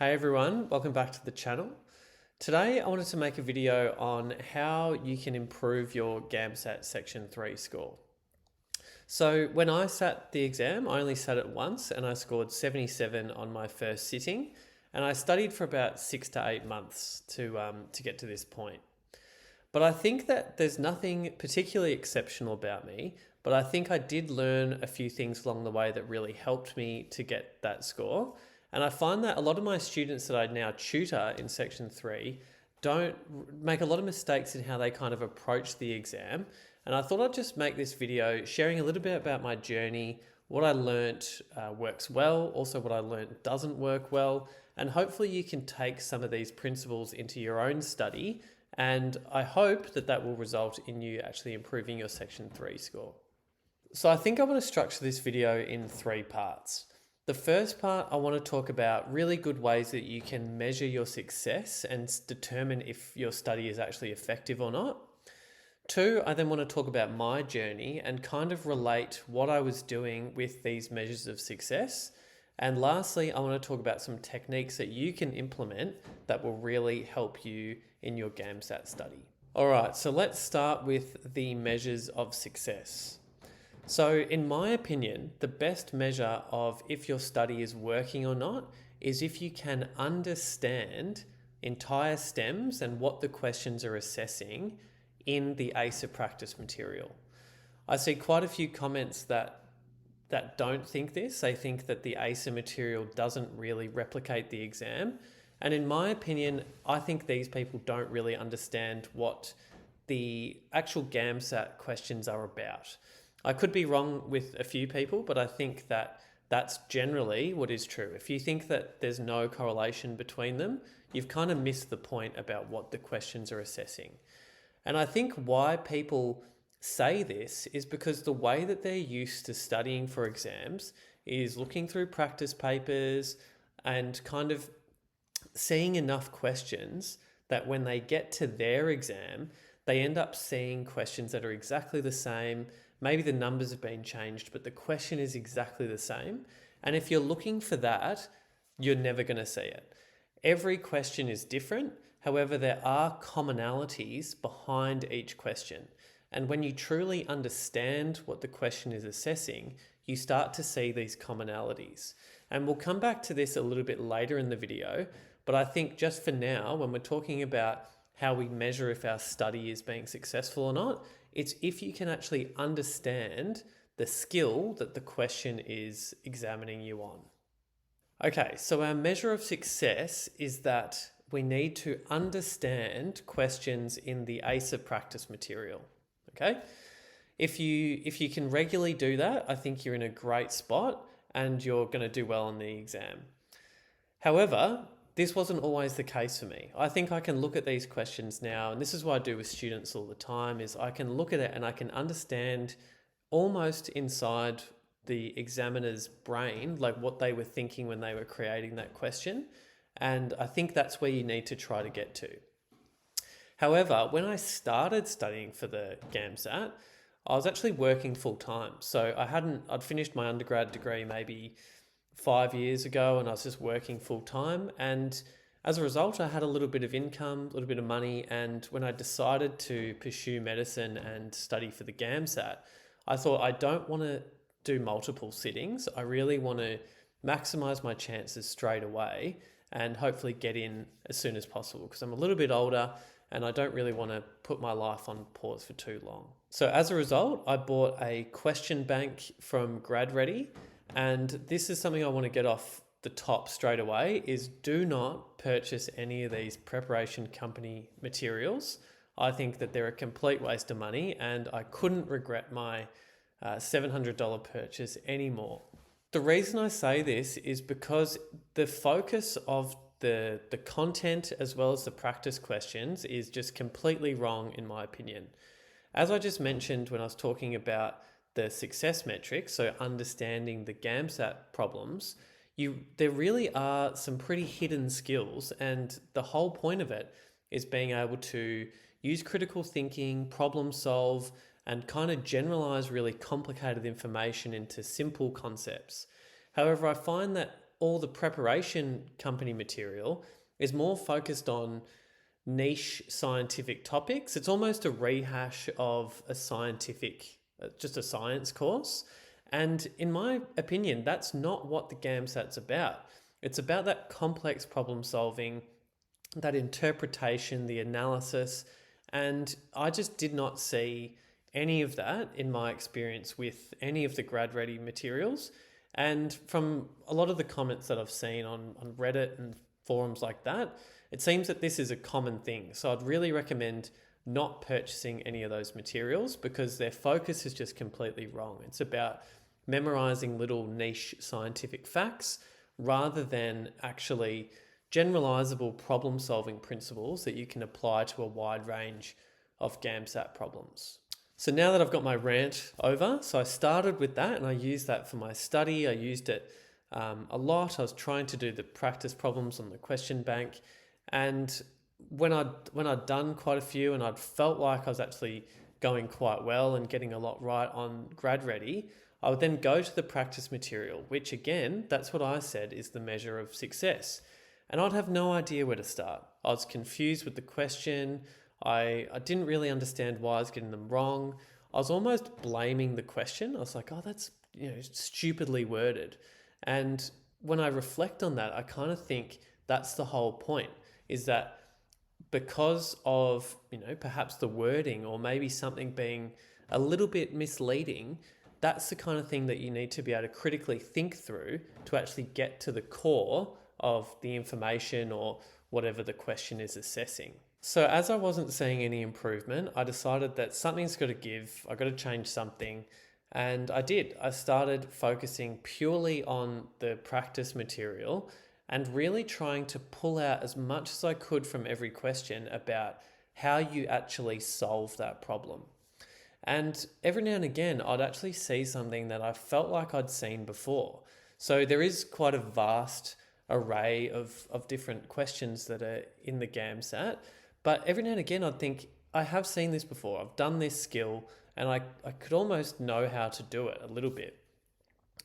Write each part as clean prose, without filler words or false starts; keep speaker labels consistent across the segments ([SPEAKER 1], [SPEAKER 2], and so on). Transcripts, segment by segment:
[SPEAKER 1] Hey everyone, welcome back to the channel. Today I wanted to make a video on how you can improve your GAMSAT Section 3 score. So when I sat the exam, I only sat it once and I scored 77 on my first sitting, and I studied for about 6 to 8 months to get to this point. But I think that there's nothing particularly exceptional about me, but I think I did learn a few things along the way that really helped me to get that score. And I find that a lot of my students that I now tutor in Section 3 don't make a lot of mistakes in how they kind of approach the exam. And I thought I'd just make this video sharing a little bit about my journey, what I learnt works well, also what I learnt doesn't work well, and hopefully you can take some of these principles into your own study, and I hope that that will result in you actually improving your Section 3 score. So I think I want to structure this video in 3 parts. The first part, I want to talk about really good ways that you can measure your success and determine if your study is actually effective or not. 2, I then want to talk about my journey and kind of relate what I was doing with these measures of success. And lastly, I want to talk about some techniques that you can implement that will really help you in your GAMSAT study. All right, so let's start with the measures of success. So in my opinion, the best measure of if your study is working or not is if you can understand entire stems and what the questions are assessing in the ACER practice material. I see quite a few comments that don't think this. They think that the ACER material doesn't really replicate the exam. And in my opinion, I think these people don't really understand what the actual GAMSAT questions are about. I could be wrong with a few people, but I think that that's generally what is true. If you think that there's no correlation between them, you've kind of missed the point about what the questions are assessing. And I think why people say this is because the way that they're used to studying for exams is looking through practice papers and kind of seeing enough questions that when they get to their exam, they end up seeing questions that are exactly the same. Maybe the numbers have been changed, but the question is exactly the same. And if you're looking for that, you're never going to see it. Every question is different. However, there are commonalities behind each question. And when you truly understand what the question is assessing, you start to see these commonalities. And we'll come back to this a little bit later in the video, but I think just for now, when we're talking about how we measure if our study is being successful or not, it's if you can actually understand the skill that the question is examining you on. Okay, so our measure of success is that we need to understand questions in the ACER practice material. Okay, if you can regularly do that, I think you're in a great spot and you're going to do well on the exam. However, this wasn't always the case for me. I think I can look at these questions now, and this is what I do with students all the time, is I can look at it and I can understand almost inside the examiner's brain, like what they were thinking when they were creating that question. And I think that's where you need to try to get to. However, when I started studying for the GAMSAT, I was actually working full time. So I'd finished my undergrad degree maybe 5 years ago, and I was just working full time. And as a result, I had a little bit of income, a little bit of money. And when I decided to pursue medicine and study for the GAMSAT, I thought I don't want to do multiple sittings. I really want to maximize my chances straight away and hopefully get in as soon as possible, because I'm a little bit older and I don't really want to put my life on pause for too long. So as a result, I bought a question bank from GradReady. And this is something I want to get off the top straight away, is do not purchase any of these preparation company materials. I think that they're a complete waste of money, and I couldn't regret my $700 purchase anymore. The reason I say this is because the focus of the content as well as the practice questions is just completely wrong in my opinion. As I just mentioned when I was talking about the success metrics, so understanding the GAMSAT problems, there really are some pretty hidden skills, and the whole point of it is being able to use critical thinking, problem solve, and kind of generalize really complicated information into simple concepts. However, I find that all the preparation company material is more focused on niche scientific topics. It's almost a rehash of a scientific, just a science course. And in my opinion, that's not what the GAMSAT's about. It's about that complex problem solving, that interpretation, the analysis. And I just did not see any of that in my experience with any of the grad ready materials. And from a lot of the comments that I've seen on Reddit and forums like that, it seems that this is a common thing. So I'd really recommend not purchasing any of those materials because their focus is just completely wrong. It's about memorizing little niche scientific facts rather than actually generalizable problem solving principles that you can apply to a wide range of GAMSAT problems. So now that I've got my rant over, so I started with that and I used that for my study. I used it a lot. I was trying to do the practice problems on the question bank. And when I'd done quite a few and I'd felt like I was actually going quite well and getting a lot right on grad ready, I would then go to the practice material, which again, that's what I said is the measure of success. And I'd have no idea where to start. I was confused with the question. I didn't really understand why I was getting them wrong. I was almost blaming the question. I was like, oh, that's stupidly worded. And when I reflect on that, I kind of think that's the whole point, is that because of, perhaps the wording or maybe something being a little bit misleading, that's the kind of thing that you need to be able to critically think through to actually get to the core of the information or whatever the question is assessing. So as I wasn't seeing any improvement, I decided that something's got to give. I got to change something. And I did. I started focusing purely on the practice material and really trying to pull out as much as I could from every question about how you actually solve that problem. And every now and again, I'd actually see something that I felt like I'd seen before. So there is quite a vast array of different questions that are in the GAMSAT. But every now and again, I'd think, I have seen this before. I've done this skill and I could almost know how to do it a little bit.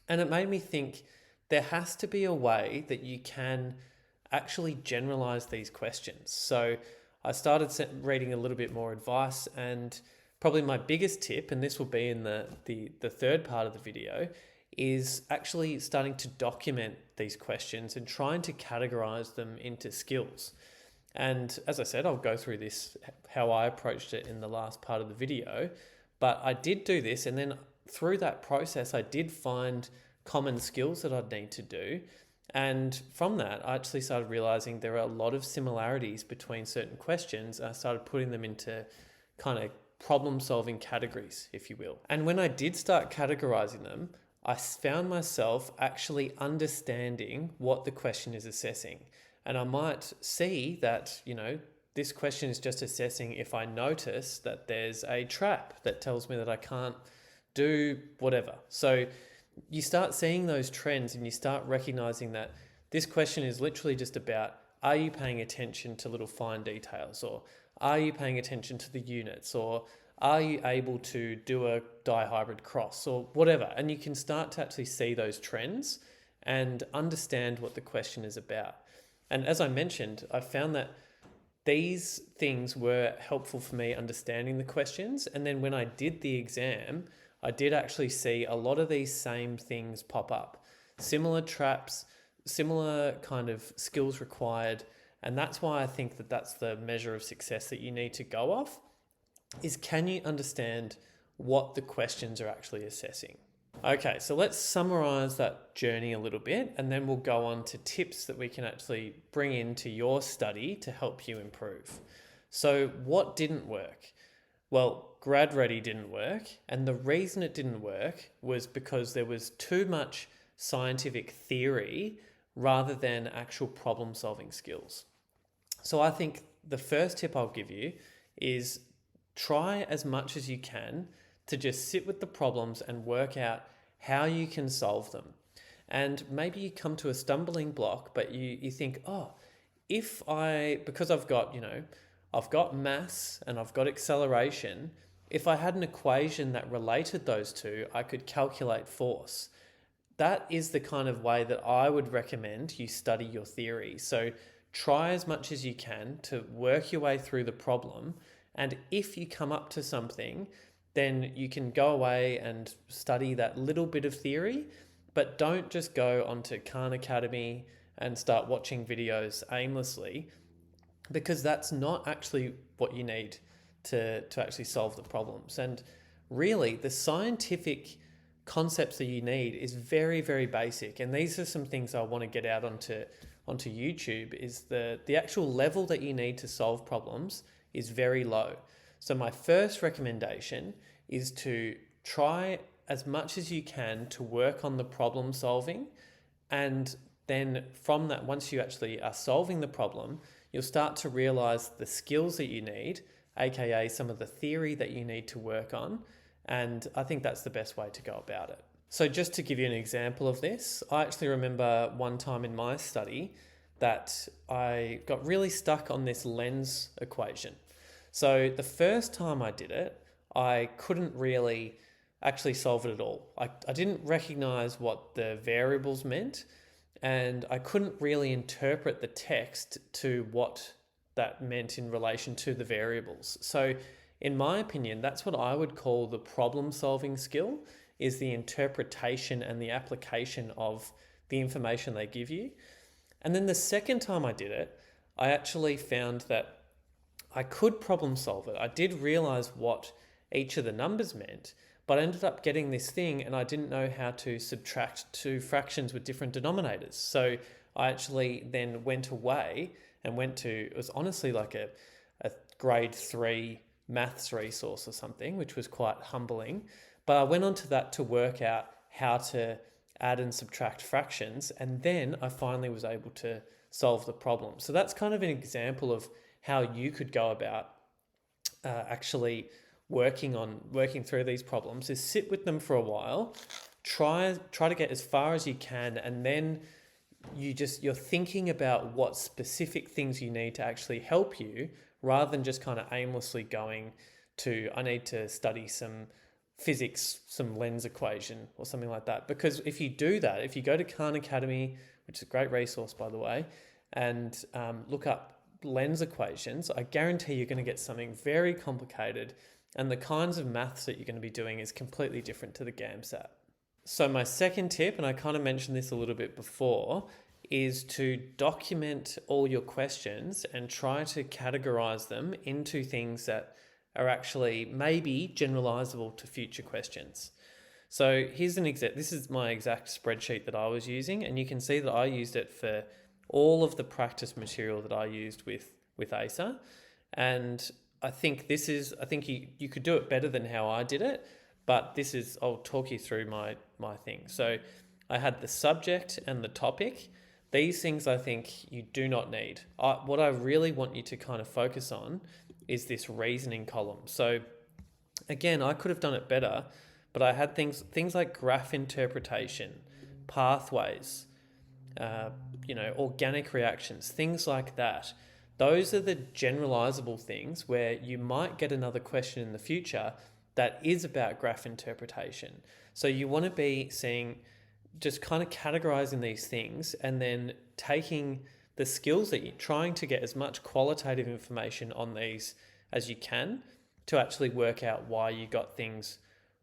[SPEAKER 1] And it made me think there has to be a way that you can actually generalize these questions. So I started reading a little bit more advice, and probably my biggest tip, and this will be in the third part of the video, is actually starting to document these questions and trying to categorize them into skills. And as I said, I'll go through this, how I approached it in the last part of the video, but I did do this. And then through that process, I did find common skills that I'd need to do. And from that, I actually started realizing there are a lot of similarities between certain questions. I started putting them into kind of problem solving categories, if you will. And when I did start categorizing them, I found myself actually understanding what the question is assessing. And I might see that, this question is just assessing if I notice that there's a trap that tells me that I can't do whatever. So you start seeing those trends and you start recognizing that this question is literally just about, are you paying attention to little fine details, or are you paying attention to the units, or are you able to do a dihybrid cross or whatever? And you can start to actually see those trends and understand what the question is about. And as I mentioned, I found that these things were helpful for me understanding the questions. And then when I did the exam, I did actually see a lot of these same things pop up. Similar traps, similar kind of skills required. And that's why I think that that's the measure of success that you need to go off, is can you understand what the questions are actually assessing? Okay, so let's summarize that journey a little bit, and then we'll go on to tips that we can actually bring into your study to help you improve. So what didn't work? Well, grad ready didn't work. And the reason it didn't work was because there was too much scientific theory rather than actual problem solving skills. So I think the first tip I'll give you is try as much as you can to just sit with the problems and work out how you can solve them. And maybe you come to a stumbling block, but you think, because I've got mass and I've got acceleration, if I had an equation that related those two, I could calculate force. that is the kind of way that I would recommend you study your theory. So try as much as you can to work your way through the problem. And if you come up to something, then you can go away and study that little bit of theory, but don't just go onto Khan Academy and start watching videos aimlessly, because that's not actually what you need to actually solve the problems. And really, the scientific concepts that you need is very, very basic. And these are some things I want to get out onto YouTube, is the actual level that you need to solve problems is very low. So my first recommendation is to try as much as you can to work on the problem solving. And then from that, once you actually are solving the problem, you'll start to realize the skills that you need, aka some of the theory that you need to work on. And I think that's the best way to go about it. So just to give you an example of this, I actually remember one time in my study that I got really stuck on this lens equation. So the first time I did it, I couldn't really actually solve it at all. I didn't recognize what the variables meant, and I couldn't really interpret the text to what that meant in relation to the variables. So in my opinion, that's what I would call the problem solving skill, is the interpretation and the application of the information they give you. And then the second time I did it, I actually found that I could problem solve it. I did realize what each of the numbers meant, but I ended up getting this thing and I didn't know how to subtract two fractions with different denominators. So I actually then went away and it was honestly like a grade 3 maths resource or something, which was quite humbling. But I went on to that to work out how to add and subtract fractions, and then I finally was able to solve the problem. So that's kind of an example of how you could go about actually working through these problems, is sit with them for a while, try to get as far as you can, and then you're thinking about what specific things you need to actually help you, rather than just kind of aimlessly going to, I need to study some physics, some lens equation or something like that. Because if you do that, if you go to Khan Academy, which is a great resource by the way, and look up lens equations, I guarantee you're going to get something very complicated, and the kinds of maths that you're going to be doing is completely different to the GAMSAT. So my second tip, and I kind of mentioned this a little bit before, is to document all your questions and try to categorize them into things that are actually maybe generalizable to future questions. So here's this is my exact spreadsheet that I was using, and you can see that I used it for all of the practice material that I used with ASA. And I think you could do it better than how I did it, but I'll talk you through my thing. So I had the subject and the topic. These things I think you do not need. What I really want you to kind of focus on is this reasoning column. So again, I could have done it better, but I had things like graph interpretation, pathways, organic reactions, things like that. Those are the generalizable things where you might get another question in the future that is about graph interpretation. So you want to be just kind of categorizing these things, and then taking the skills that you're trying to get as much qualitative information on these as you can to actually work out why you got things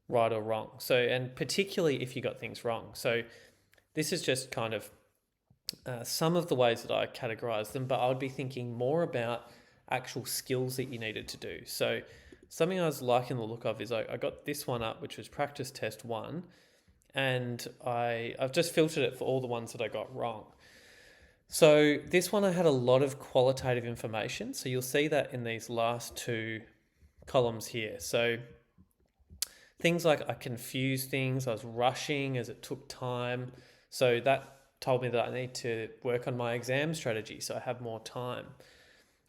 [SPEAKER 1] right or wrong. So, and particularly if you got things wrong. So this is just kind of some of the ways that I categorize them, but I would be thinking more about actual skills that you needed to do. So something I was liking the look of is I got this one up, which was practice test 1, and I've just filtered it for all the ones that I got wrong. So this one I had a lot of qualitative information. So you'll see that in these last two columns here. So things like I confused things, I was rushing as it took time. So that told me that I need to work on my exam strategy so I have more time.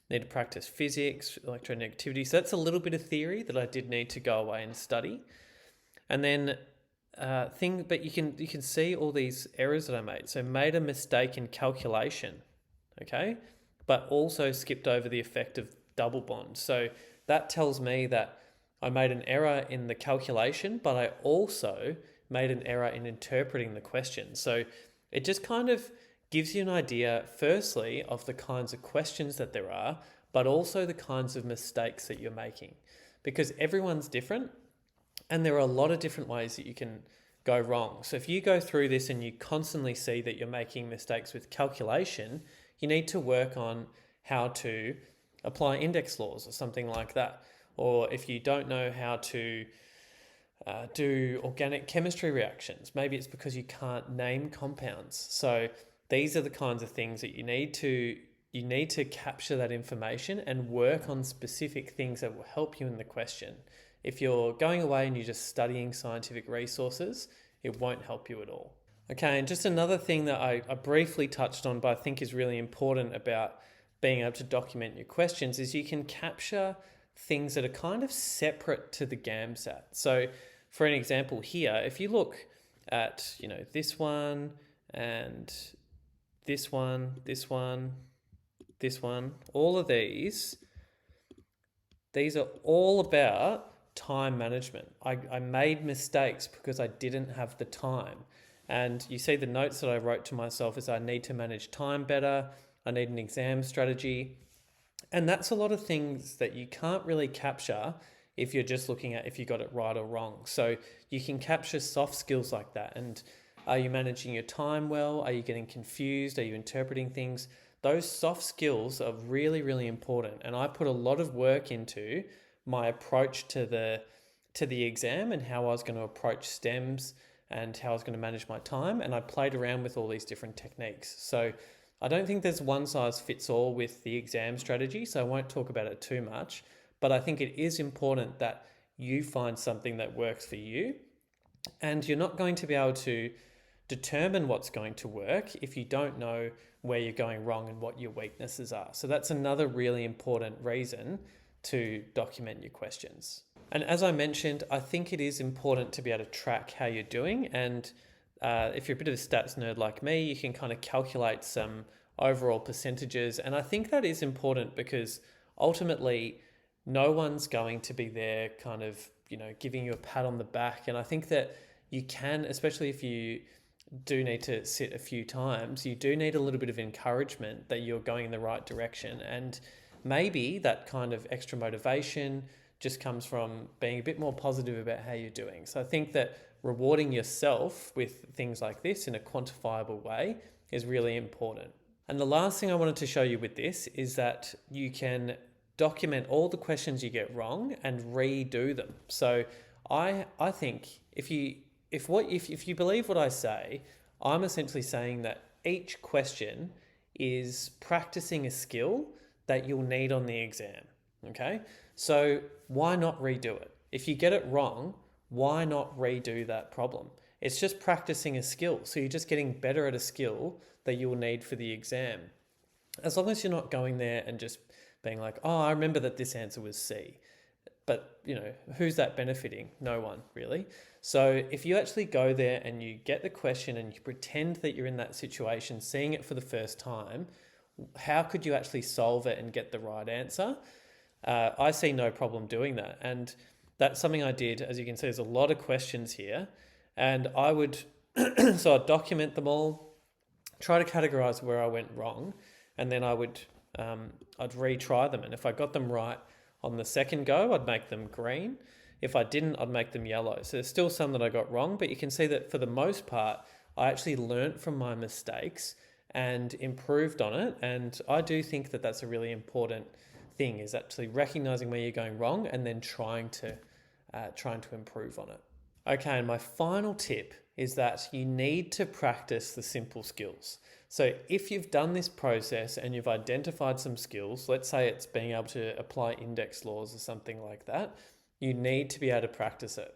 [SPEAKER 1] Need to practice physics, electronegativity. So that's a little bit of theory that I did need to go away and study. And then but you can see all these errors that I made. So made a mistake in calculation, okay? But also skipped over the effect of double bonds. So that tells me that I made an error in the calculation, but I also made an error in interpreting the question. So it just kind of gives you an idea, firstly, of the kinds of questions that there are, but also the kinds of mistakes that you're making, because everyone's different and there are a lot of different ways that you can go wrong. So if you go through this and you constantly see that you're making mistakes with calculation, you need to work on how to apply index laws or something like that. Or if you don't know how to do organic chemistry reactions, maybe it's because you can't name compounds. So these are the kinds of things that you need to capture that information and work on specific things that will help you in the question. If you're going away and you're just studying scientific resources, it won't help you at all. Okay, and just another thing that I briefly touched on, but I think is really important about being able to document your questions, is you can capture things that are kind of separate to the GAMSAT. So for an example here, if you look at, this one and this one, this one, this one, all of these are all about time management. I made mistakes because I didn't have the time. And you see the notes that I wrote to myself is I need to manage time better. I need an exam strategy. And that's a lot of things that you can't really capture if you're just looking at if you got it right or wrong. So you can capture soft skills like that. And are you managing your time well? Are you getting confused? Are you interpreting things? Those soft skills are really, really important. And I put a lot of work into my approach to the exam and how I was going to approach stems and how I was going to manage my time. And I played around with all these different techniques. So I don't think there's one size fits all with the exam strategy, so I won't talk about it too much. But I think it is important that you find something that works for you. And you're not going to be able to determine what's going to work if you don't know where you're going wrong and what your weaknesses are. So that's another really important reason to document your questions. And as I mentioned, I think it is important to be able to track how you're doing. And if you're a bit of a stats nerd like me, you can kind of calculate some overall percentages. And I think that is important because ultimately no one's going to be there kind of, giving you a pat on the back. And I think that you can, especially if you do need to sit a few times, you do need a little bit of encouragement that you're going in the right direction. And maybe that kind of extra motivation just comes from being a bit more positive about how you're doing. So I think that rewarding yourself with things like this in a quantifiable way is really important. And the last thing I wanted to show you with this is that you can document all the questions you get wrong and redo them. So I think if you believe what I say, I'm essentially saying that each question is practicing a skill that you'll need on the exam. Okay? So why not redo it? If you get it wrong, why not redo that problem? It's just practicing a skill. So you're just getting better at a skill that you will need for the exam. As long as you're not going there and just being like, oh, I remember that this answer was C. But, who's that benefiting? No one, really. So if you actually go there and you get the question and you pretend that you're in that situation, seeing it for the first time, how could you actually solve it and get the right answer? I see no problem doing that. And that's something I did. As you can see, there's a lot of questions here. And I would, so I'd document them all, try to categorize where I went wrong, and then I'd retry them. And if I got them right on the second go, I'd make them green. If I didn't, I'd make them yellow. So there's still some that I got wrong, but you can see that for the most part, I actually learnt from my mistakes and improved on it. And I do think that that's a really important thing, is actually recognizing where you're going wrong and then trying to improve on it. Okay, and my final tip is that you need to practice the simple skills. So if you've done this process and you've identified some skills, let's say it's being able to apply index laws or something like that, you need to be able to practice it.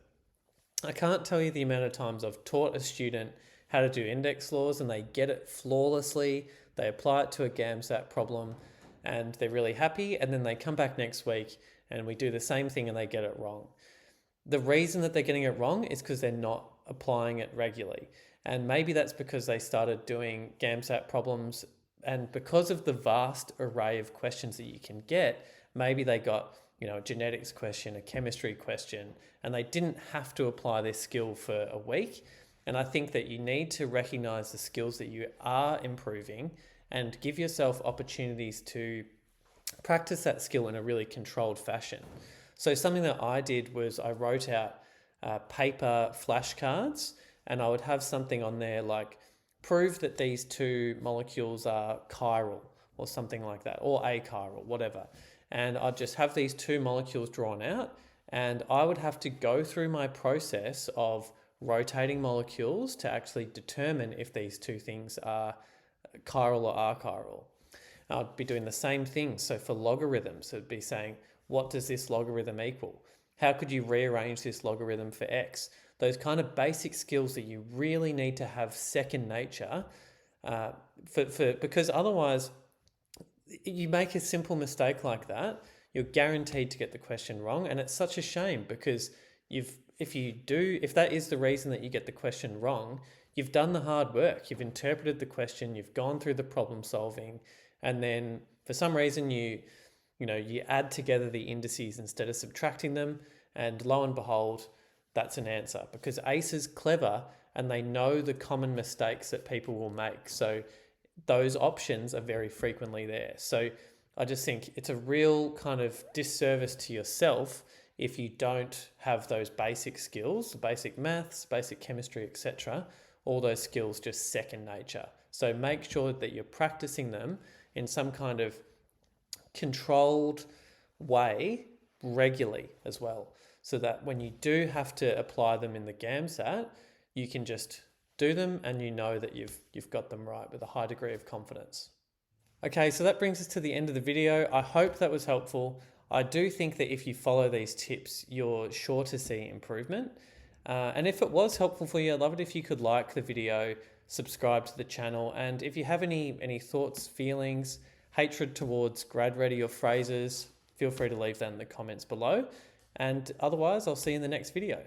[SPEAKER 1] I can't tell you the amount of times I've taught a student how to do index laws and they get it flawlessly, they apply it to a GAMSAT problem and they're really happy, and then they come back next week and we do the same thing and they get it wrong. The reason that they're getting it wrong is because they're not applying it regularly. And maybe that's because they started doing GAMSAT problems, and because of the vast array of questions that you can get, maybe they got a genetics question, a chemistry question, and they didn't have to apply this skill for a week. And I think that you need to recognize the skills that you are improving and give yourself opportunities to practice that skill in a really controlled fashion. So something that I did was I wrote out paper flashcards, and I would have something on there like prove that these two molecules are chiral or something like that, or achiral, whatever. And I'd just have these two molecules drawn out, and I would have to go through my process of rotating molecules to actually determine if these two things are chiral or achiral. I'd be doing the same thing. So for logarithms, it'd be saying, what does this logarithm equal? How could you rearrange this logarithm for x? Those kind of basic skills that you really need to have second nature, because otherwise you make a simple mistake like that, you're guaranteed to get the question wrong. And it's such a shame, because if that is the reason that you get the question wrong, you've done the hard work, you've interpreted the question, you've gone through the problem solving, and then for some reason you add together the indices instead of subtracting them, and lo and behold, that's an answer, because ACE is clever and they know the common mistakes that people will make. So those options are very frequently there. So I just think it's a real kind of disservice to yourself if you don't have those basic skills, basic maths, basic chemistry, etc. All those skills just second nature. So make sure that you're practicing them in some kind of controlled way regularly as well, so that when you do have to apply them in the GAMSAT, you can just do them and you know that you've got them right with a high degree of confidence. Okay, so that brings us to the end of the video. I hope that was helpful. I do think that if you follow these tips, you're sure to see improvement. And if it was helpful for you, I'd love it if you could like the video, subscribe to the channel, and if you have any thoughts, feelings, hatred towards grad ready or phrases, feel free to leave that in the comments below. And otherwise, I'll see you in the next video.